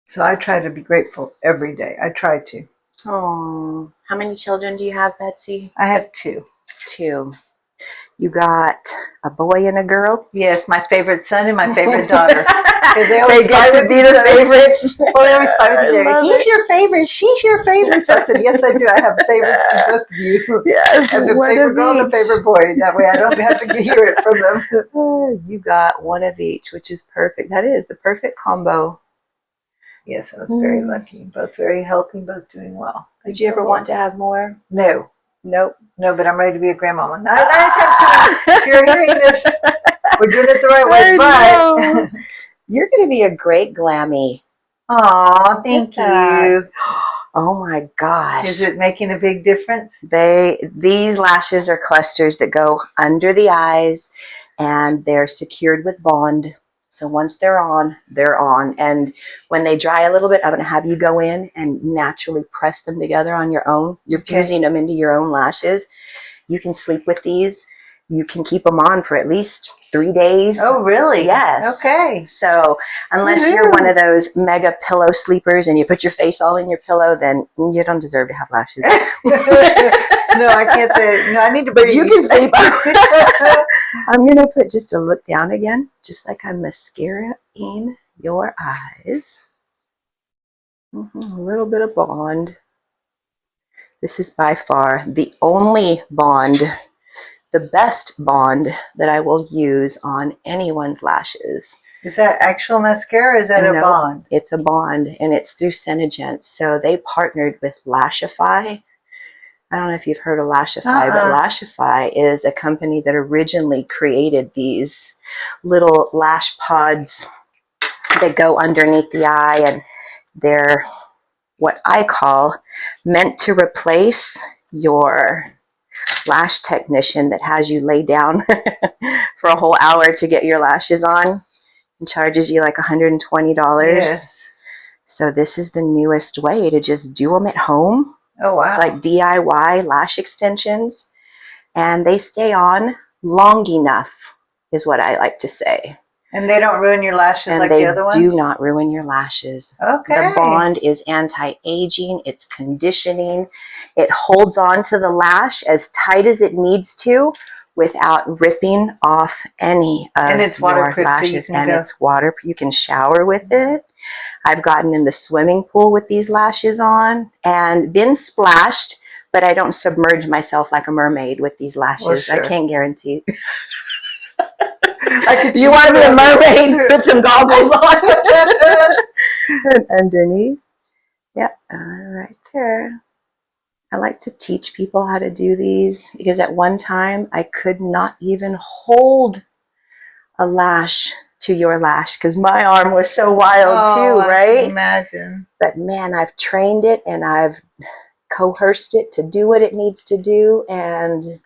so I try to be grateful every day. I try to. Oh, how many children do you have, Betsy? I have 2. 2. You got a boy and a girl? Yes, my favorite son and my favorite daughter. They get to be the favorites. Well, they always fight with each other. He's your favorite. She's your favorite. So I said, yes, I do. I have favorites for both of you. Yes, I have a favorite girl and a favorite boy. That way I don't have to hear it from them. You got one of each, which is perfect. That is the perfect combo. Yes, I was very lucky. Both very healthy, both doing well. Did you ever want to have more? No. Nope. No, but I'm ready to be a grandmama. Not anytime soon. If you're hearing this, we're doing it the right way. But you're going to be a great glammy. Aw, thank you. Oh my gosh. Is it making a big difference? These lashes are clusters that go under the eyes, and they're secured with bond. So once they're on, they're on. And when they dry a little bit, I'm going to have you go in and naturally press them together on your own. You're fusing them into your own lashes. You can sleep with these. You can keep them on for at least 3 days. Oh, really? Yes. Okay. So unless you're one of those mega pillow sleepers and you put your face all in your pillow, then you don't deserve to have lashes. No, I can't say. No, I need to. But you can sleep. I'm going to put just a look down again, just like I'm mascara in your eyes. A little bit of bond. This is by far the only bond, the best bond that I will use on anyone's lashes. Is that actual mascara or is that a bond? It's a bond, and it's through Senegence. So they partnered with Lashify. I don't know if you've heard of Lashify, but Lashify is a company that originally created these little lash pods that go underneath the eye, and they're what I call meant to replace your lash technician that has you lay down for a whole hour to get your lashes on and charges you like $120. Yes. So this is the newest way to just do them at home. Oh, wow. It's like DIY lash extensions. and they stay on long enough, is what I like to say. And they don't ruin your lashes And like they the other ones? do not ruin your lashes. Okay. The Bond is anti-aging. It's conditioning. It holds on to the lash as tight as it needs to without ripping off any of and it's your waterproof, lashes. so you can And go. it's waterproof. You can shower with it. I've gotten in the swimming pool with these lashes on and been splashed, but I don't submerge myself like a mermaid with these lashes. Well, sure. I can't guarantee. You want to be a mermaid? Put some goggles on. And underneath. Yep, right there. I like to teach people how to do these because at one time I could not even hold a lash to your lash because my arm was so wild too, right? I can imagine. But man, I've trained it and I've coerced it to do what it needs to do, and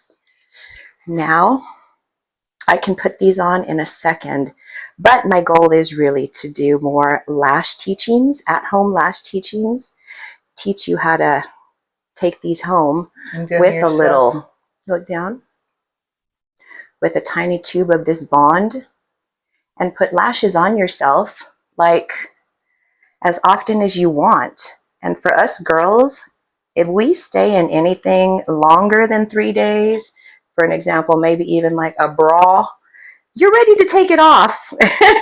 now I can put these on in a second. But my goal is really to do more lash teachings, at-home lash teachings, teach you how to take these home with a little, look down, with a tiny tube of this Bond, and put lashes on yourself like as often as you want. And for us girls, if we stay in anything longer than 3 days, for an example, maybe even like a bra, you're ready to take it off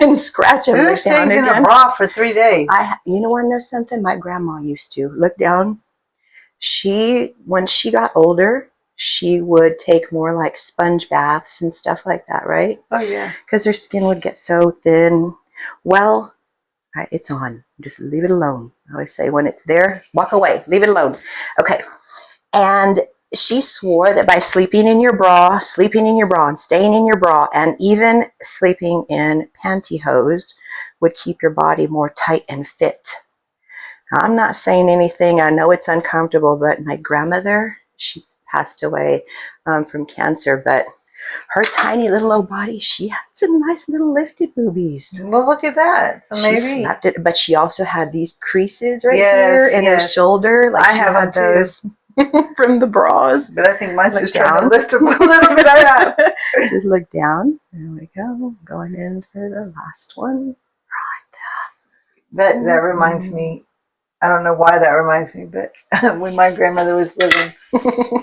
and scratch them. Who stays in a bra for 3 days? You know what? Know something? My grandma used to. Look down. When she got older, she would take more like sponge baths and stuff like that, right? Oh yeah. Because her skin would get so thin. Well, it's on. Just leave it alone. I always say when it's there, walk away. Leave it alone. Okay. And she swore that by sleeping in your bra and staying in your bra and even sleeping in pantyhose would keep your body more tight and fit. I'm not saying anything. I know it's uncomfortable, but my grandmother, she passed away from cancer, but her tiny little old body, she had some nice little lifted boobies. Well, look at that. So maybe. She slapped it, but she also had these creases right here in her shoulder. Like I have had those from the bras. But I think mine's just trying to lift them a little bit. Just look down. There we go. Going in for the last one. Right there. That reminds me. I don't know why that reminds me, but when my grandmother was living,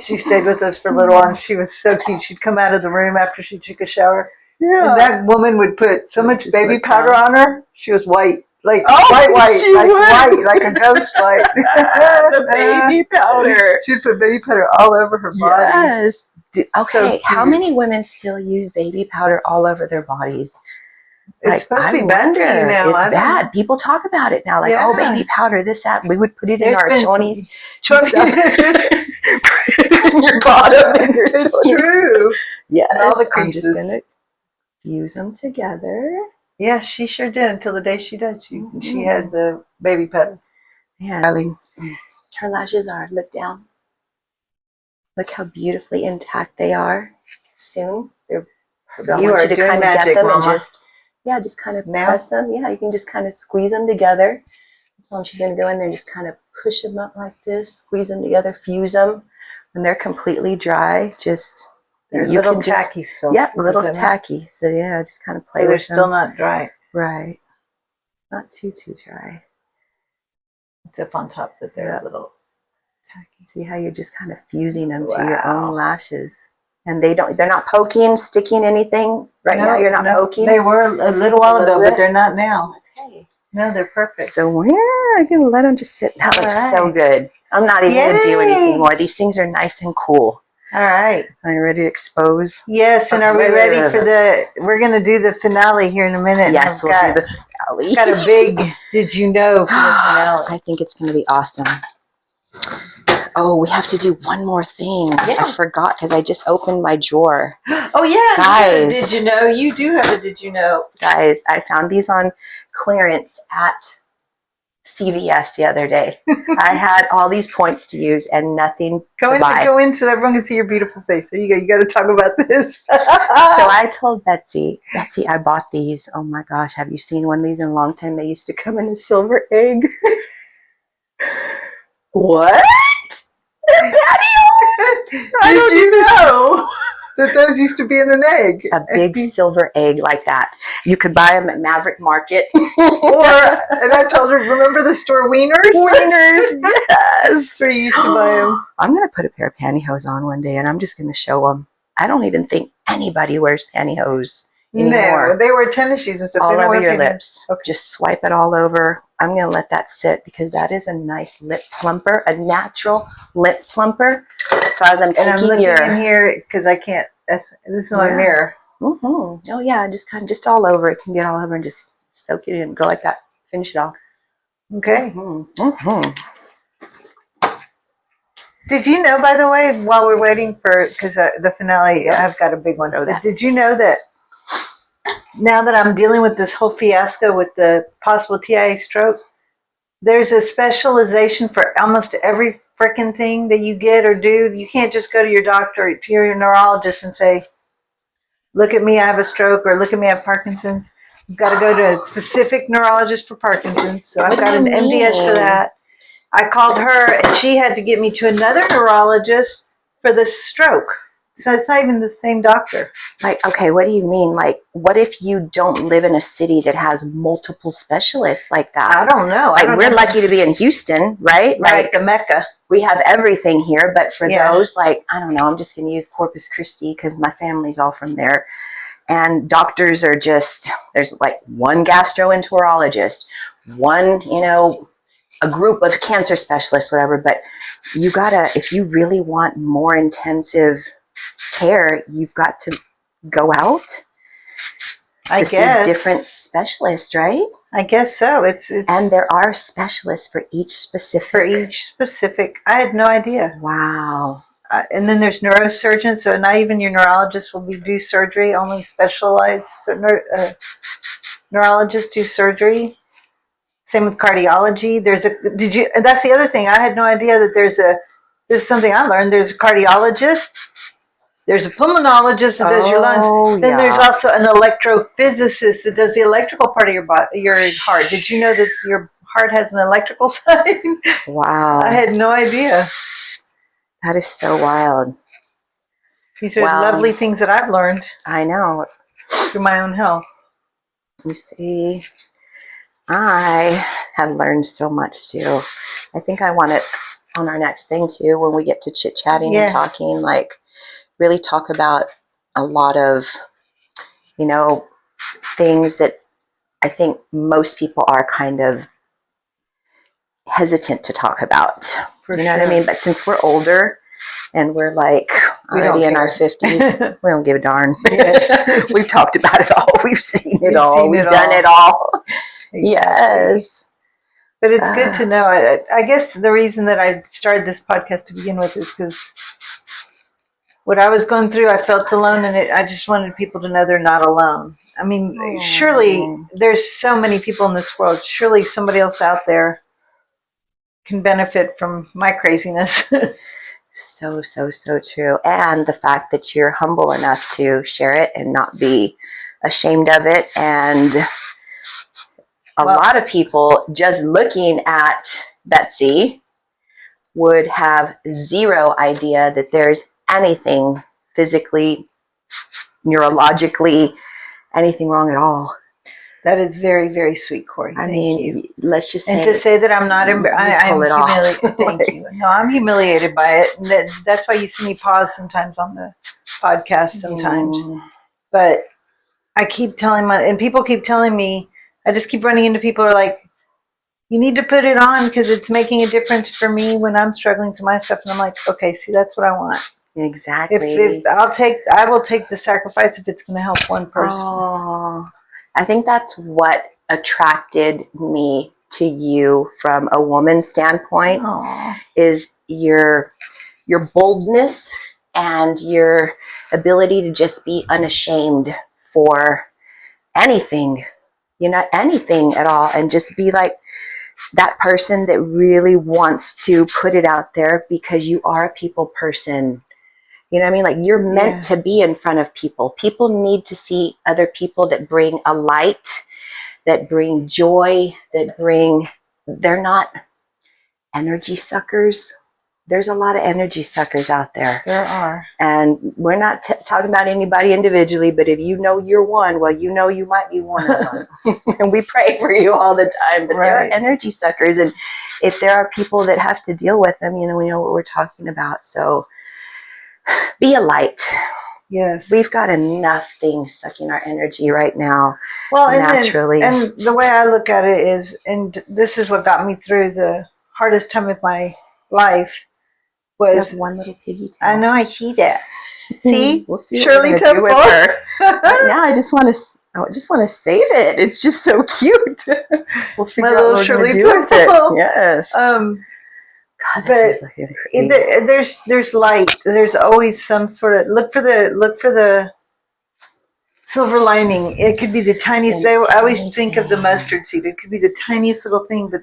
she stayed with us for a little while, and she was so cute. She'd come out of the room after she took a shower, and that woman would put so much baby powder on her. She was white, like white, like a ghost white. The baby powder. She'd put baby powder all over her body. Yes. Okay, so how many women still use baby powder all over their bodies? It's supposed to be bad for you now. It's bad. People talk about it now, like, oh, baby powder, this, that. We would put it in our chonies. Put it in your bottom. It's true. Yes. And all the creases. I'm just going to fuse them together. Yeah, she sure did until the day she died. She had the baby powder. Yeah, darling. Her lashes are. Look down. Look how beautifully intact they are. Soon, I want you to kind of get them and just kind of press them. Yeah, you can just kind of squeeze them together. That's all she's going to go in there and just kind of push them up like this, squeeze them together, fuse them. When they're completely dry, just they're a little tacky still. Yeah, a little tacky. So yeah, just kind of play with them. So they're still not dry. Right. Not too dry. It's up on top that they're a little tacky. See how you're just kind of fusing them to your own lashes. And they're not poking, sticking anything. Right now you're not poking. They were a little while ago, but they're not now. Okay. No, they're perfect. So yeah, I'm going to let them just sit. That looks so good. I'm not even going to do anything more. These things are nice and cool. All right. Are you ready to expose? Yes, and are we ready for we're going to do the finale here in a minute. Yes, we'll do the finale. Got a big did you know for the finale. I think it's going to be awesome. Oh, we have to do one more thing. Yeah. I forgot because I just opened my drawer. Oh, yeah. Guys. Did you know? You do have a did you know. Guys, I found these on clearance at CVS the other day. I had all these points to use and nothing to buy. Go in so everyone can see your beautiful face. There you go. You got to talk about this. So I told Betsy, I bought these. Oh my gosh, have you seen one of these in a long time? They used to come in a silver egg. What? They're pantyhose. Did you know that those used to be in an egg? A big silver egg like that. You could buy them at Maverick Market. And I told her, remember the store Wieners? Wieners, yes. Where you used to buy them. I'm going to put a pair of pantyhose on one day, and I'm just going to show them. I don't even think anybody wears pantyhose anymore. No, they wear tennis shoes and stuff. All They don't over wear your pantyhose. lips. Okay. Just swipe it all over. I'm going to let that sit because that is a nice lip plumper, a natural lip plumper. So as I'm taking and I'm looking in here because I can't. This is my mirror. Mm-hmm. Oh yeah, just all over. It can get all over and just soak it in. Go like that. Finish it off. Okay. Mm-hmm. Mm-hmm. Did you know, by the way, while we're waiting for, because the finale, I've got a big one. But did you know that now that I'm dealing with this whole fiasco with the possible TIA stroke, there's a specialization for almost every frickin' thing that you get or do. You can't just go to your doctor or to your neurologist and say, look at me, I have a stroke, or look at me, I have Parkinson's. You've got to go to a specific neurologist for Parkinson's. So I've got an MDS for that. I called her, and she had to get me to another neurologist for the stroke. So it's not even the same doctor. Like, okay, what do you mean? Like, what if you don't live in a city that has multiple specialists like that? I don't know. Like, we're lucky to be in Houston, right? Right, like the Mecca. We have everything here, but for those, like, I don't know, I'm just going to use Corpus Christi because my family's all from there. And doctors are just, there's like one gastroenterologist, one, a group of cancer specialists, whatever. But you gotta, if you really want more intensive care, you've got to go out to see different specialists, right? I guess so. It's and there are specialists for each specific. I had no idea. Wow. And then there's neurosurgeons, so not even your neurologist will do surgery. Only specialized neurologists do surgery. Same with cardiology. That's the other thing. I had no idea that this is something I learned. There's a cardiologist. There's a pulmonologist that does your lungs. Then there's also an electrophysicist that does the electrical part of your heart. Did you know that your heart has an electrical side? Wow. I had no idea. That is so wild. These are lovely things that I've learned. I know. Through my own health. You see, I have learned so much too. I think I want it on our next thing too, when we get to chit-chatting and talking, like really talk about a lot of, things that I think most people are kind of hesitant to talk about. You know what I mean? But since we're older and we're like already in our 50s, we don't give a darn. Yes. We've talked about it all. We've seen it all. We've done it all. Exactly. Yes. But it's good to know. I guess the reason that I started this podcast to begin with is because what I was going through, I felt alone, and I just wanted people to know they're not alone. I mean, surely there's so many people in this world. Surely somebody else out there can benefit from my craziness. So true. And the fact that you're humble enough to share it and not be ashamed of it. And a lot of people just looking at Betsy would have zero idea that there's anything physically, neurologically, anything wrong at all. That is very, very sweet, Cori. I mean, let's just say. And to say that I'm not embarrassed, I'm humiliated. Thank you. No, I'm humiliated by it. That's why you see me pause sometimes on the podcast sometimes. But I keep telling and people keep telling me, I just keep running into people who are like, you need to put it on because it's making a difference for me when I'm struggling through my stuff. And I'm like, okay, see, that's what I want. Exactly. I will take the sacrifice if it's going to help one person. Oh, I think that's what attracted me to you from a woman's standpoint. Is your boldness and your ability to just be unashamed for anything, anything at all, and just be like that person that really wants to put it out there because you are a people person. You know what I mean? Like you're meant to be in front of people. People need to see other people that bring a light, that bring joy, they're not energy suckers. there's a lot of energy suckers out there. There are. And we're not talking about anybody individually, but if you know you're one, well, you know you might be one of them. And we pray for you all the time. But there are energy suckers. And if there are people that have to deal with them, we know what we're talking about. So be a light. Yes. We've got enough things sucking our energy right now. Well, naturally. And the way I look at it is, and this is what got me through the hardest time of my life, was one little piggy tail. I know I heat it. See, we'll see Shirley what we're gonna do with her. Right now, I just want to save it. It's just so cute. We'll figure out what we're Shirley gonna do with it. Yes. God, but there's light. There's always some sort of look for the silver lining. It could be the tiniest. I always think of the mustard seed. It could be the tiniest little thing, but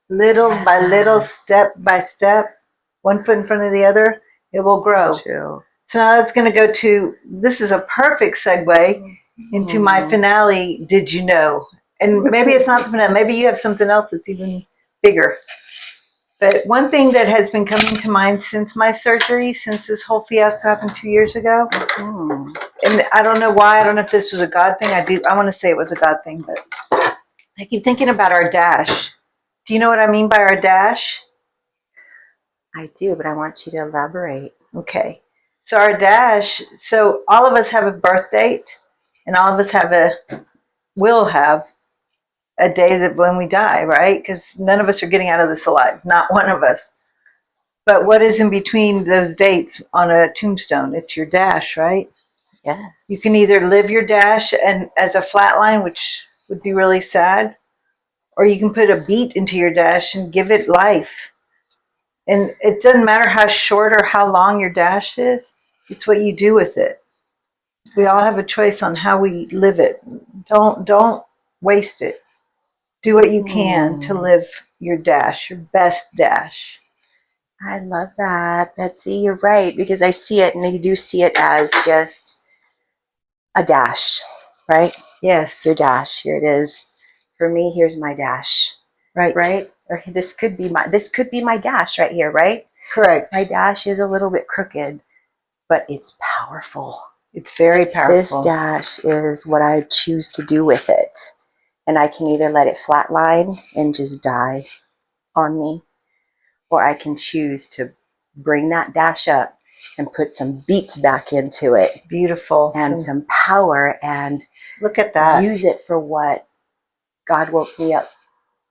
little by little, step by step, one foot in front of the other, it will grow. True. So now that's going to go to, this is a perfect segue into my finale, Did You Know? And maybe it's not the finale. Maybe you have something else that's even bigger. But one thing that has been coming to mind since my surgery, since this whole fiasco happened 2 years ago, and I don't know why, I don't know if this was a God thing. I want to say it was a God thing, but I keep thinking about our dash. Do you know what I mean by our dash? I do, but I want you to elaborate. Okay. So our dash, so all of us have a birth date, and all of us will have a day that when we die, right? Because none of us are getting out of this alive, not one of us. But what is in between those dates on a tombstone? It's your dash, right? Yeah. You can either live your dash and as a flat line, which would be really sad, or you can put a beat into your dash and give it life. And it doesn't matter how short or how long your dash is, it's what you do with it. We all have a choice on how we live it. Don't waste it. Do what you can to live your dash, your best dash. I love that, Betsy. You're right, because I see it, and you do see it as just a dash, right? Yes. Your dash. Here it is. For me, here's my dash. Right. Right? Or this could be my dash right here, right? Correct. My dash is a little bit crooked, but it's powerful. It's very powerful. This dash is what I choose to do with it. And I can either let it flatline and just die on me, or I can choose to bring that dash up and put some beats back into it. Beautiful. And some power, and look at that. Use it for what God woke me up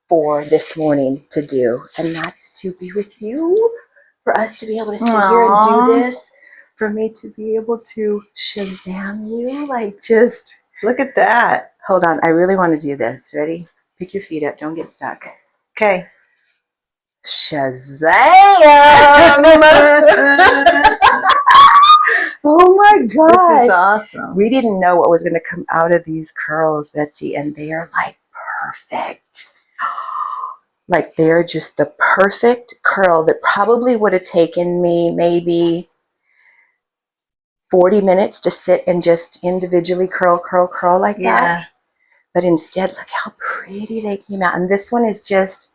for this morning to do. And that's to be with you, for us to be able to sit here and do this, for me to be able to Shazam you, like just look at that. Hold on, I really want to do this. Ready? Pick your feet up, don't get stuck. Okay. Shazam! Oh my gosh. This is awesome. We didn't know what was going to come out of these curls, Betsy, and they are like perfect. Like they're just the perfect curl that probably would have taken me maybe 40 minutes to sit and just individually curl like that. But instead, look how pretty they came out. And this one is just,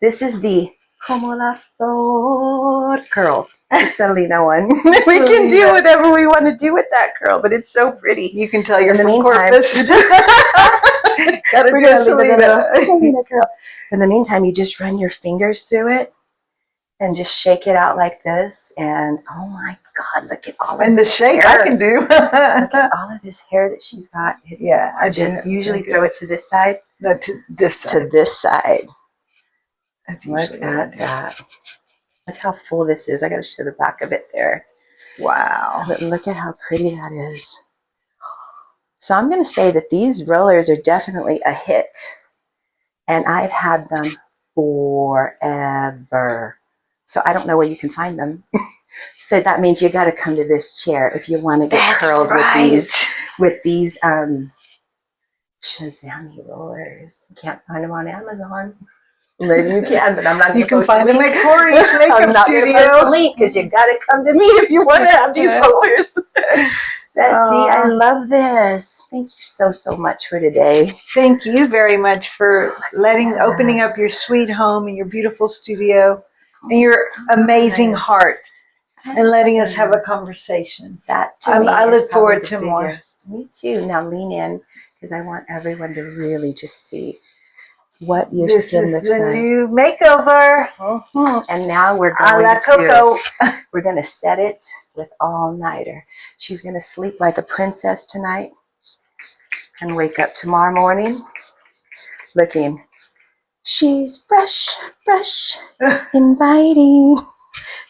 this is the Como la Flor curl, the Selena one. We can do whatever we want to do with that curl, but it's so pretty. You can tell you're in the from meantime, Corpus. We're going to leave it a Selena curl. In the meantime, you just run your fingers through it and just shake it out like this. And oh my God, look at all of this shake hair. I can do. Look at all of this hair that she's got. It's I just usually throw it to this side. No, to this side. To this side. That's look at that. Look how full this is. I got to show the back of it there. Wow. But look at how pretty that is. So I'm going to say that these rollers are definitely a hit. And I've had them forever. So I don't know where you can find them. So that means you got to come to this chair if you want to get curled with these Shazam rollers. You can't find them on Amazon. Maybe you can, but I'm not going to. You can find them at Cori's Makeup I'm not Studio. going to post the link because you got to come to me if you want to have these rollers. Betsy, I love this. Thank you so much for today. Thank you very much for opening up your sweet home and your beautiful studio and your amazing Nice. heart and letting us have a conversation. That to me I is look probably forward the to more. biggest. Me too. Now lean in because I want everyone to really just see what your This skin is looks the like. new makeover. And now we're A la going Coco. we're going to set it with all-nighter. She's going to sleep like a princess tonight and wake up tomorrow morning looking, she's fresh, fresh, inviting.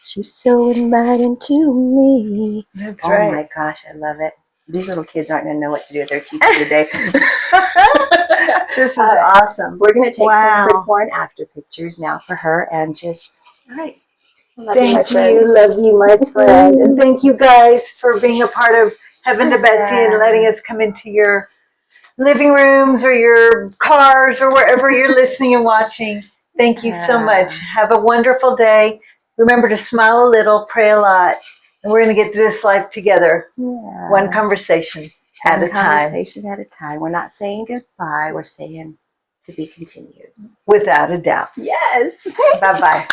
She's so inviting to me. That's Oh right. my gosh, I love it. These little kids aren't going to know what to do with their teacher today. This is awesome. We're going to take Wow. some before and after pictures now for her and just, all right. Love Thank my you. Love you, my friend. And thank you guys for being a part of Heaven to Betsy and letting us come into your living rooms or your cars or wherever you're listening and watching. Thank you so much. Have a wonderful day. Remember to smile a little, pray a lot, and we're going to get through this life together. Yeah. One conversation at a time. Conversation at a time. We're not saying goodbye. We're saying to be continued. Without a doubt. Yes. Bye-bye.